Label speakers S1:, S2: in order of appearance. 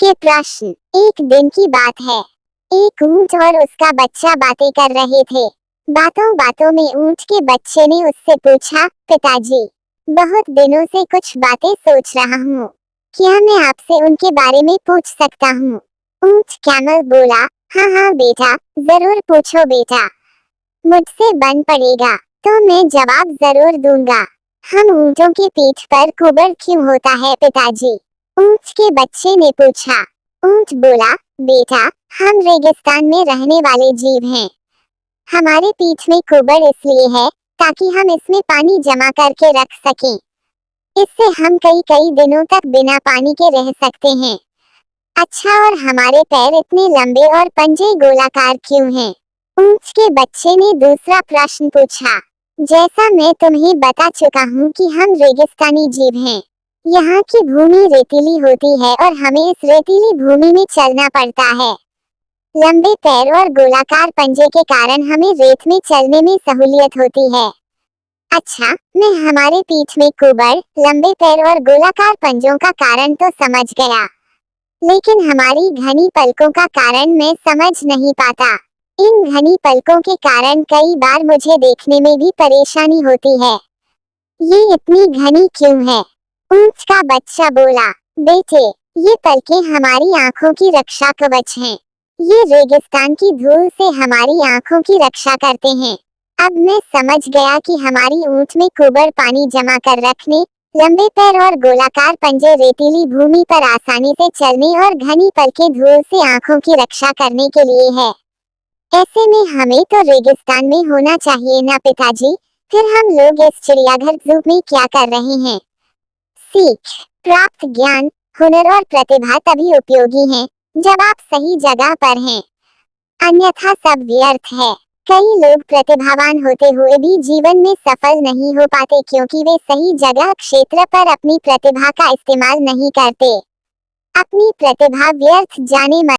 S1: के प्रश्न। एक दिन की बात है। एक ऊंट और उसका बच्चा बातें कर रहे थे। बातों बातों में ऊंट के बच्चे ने उससे पूछा, पिताजी, बहुत दिनों से कुछ बातें सोच रहा हूँ, क्या मैं आपसे उनके बारे में पूछ सकता हूँ? ऊंट कैमल बोला, हाँ हाँ बेटा, जरूर पूछो बेटा, मुझसे बन पड़ेगा तो मैं जवाब जरूर दूंगा। हम ऊंटों की पीठ पर कुबर क्यों होता है पिताजी? ऊंट के बच्चे ने पूछा। ऊंट बोला, बेटा, हम रेगिस्तान में रहने वाले जीव हैं। हमारे पीठ में कुबर इसलिए है ताकि हम इसमें पानी जमा करके रख सकें। इससे हम कई कई दिनों तक बिना पानी के रह सकते हैं। अच्छा, और हमारे पैर इतने लंबे और पंजे गोलाकार क्यों हैं? ऊंट के बच्चे ने दूसरा प्रश्न पूछा। जैसा मैं तुम्हें बता चुका हूँ कि हम रेगिस्तानी जीव हैं। यहाँ की भूमि रेतीली होती है और हमें इस रेतीली भूमि में चलना पड़ता है। लंबे पैर और गोलाकार पंजे के कारण हमें रेत में चलने में सहूलियत होती है। अच्छा, मैं हमारे पीठ में कुबर, लंबे पैर और गोलाकार पंजों का कारण तो समझ गया, लेकिन हमारी घनी पलकों का कारण मैं समझ नहीं पाता। इन घनी पलकों के कारण कई बार मुझे देखने में भी परेशानी होती है। ये इतनी घनी क्यों है? ऊंट का बच्चा बोला, बेटे, ये पलकें हमारी आंखों की रक्षा कवच हैं। ये रेगिस्तान की धूल से हमारी आंखों की रक्षा करते हैं। अब मैं समझ गया कि हमारी ऊंट में कुबर पानी जमा कर रखने, लंबे पैर और गोलाकार पंजे रेतीली भूमि पर आसानी से चलने और घनी पलकें धूल से आंखों की रक्षा करने के लिए है। ऐसे में हमें तो रेगिस्तान में होना चाहिए ना पिताजी? फिर हम लोग इस चिड़ियाघर ज़ू में क्या कर रहे हैं? सीख। प्राप्त ज्ञान, हुनर और प्रतिभा तभी उपयोगी हैं जब आप सही जगह पर हैं, अन्यथा सब व्यर्थ है। कई लोग प्रतिभावान होते हुए भी जीवन में सफल नहीं हो पाते क्योंकि वे सही जगह क्षेत्र पर अपनी प्रतिभा का इस्तेमाल नहीं करते। अपनी प्रतिभा व्यर्थ जाने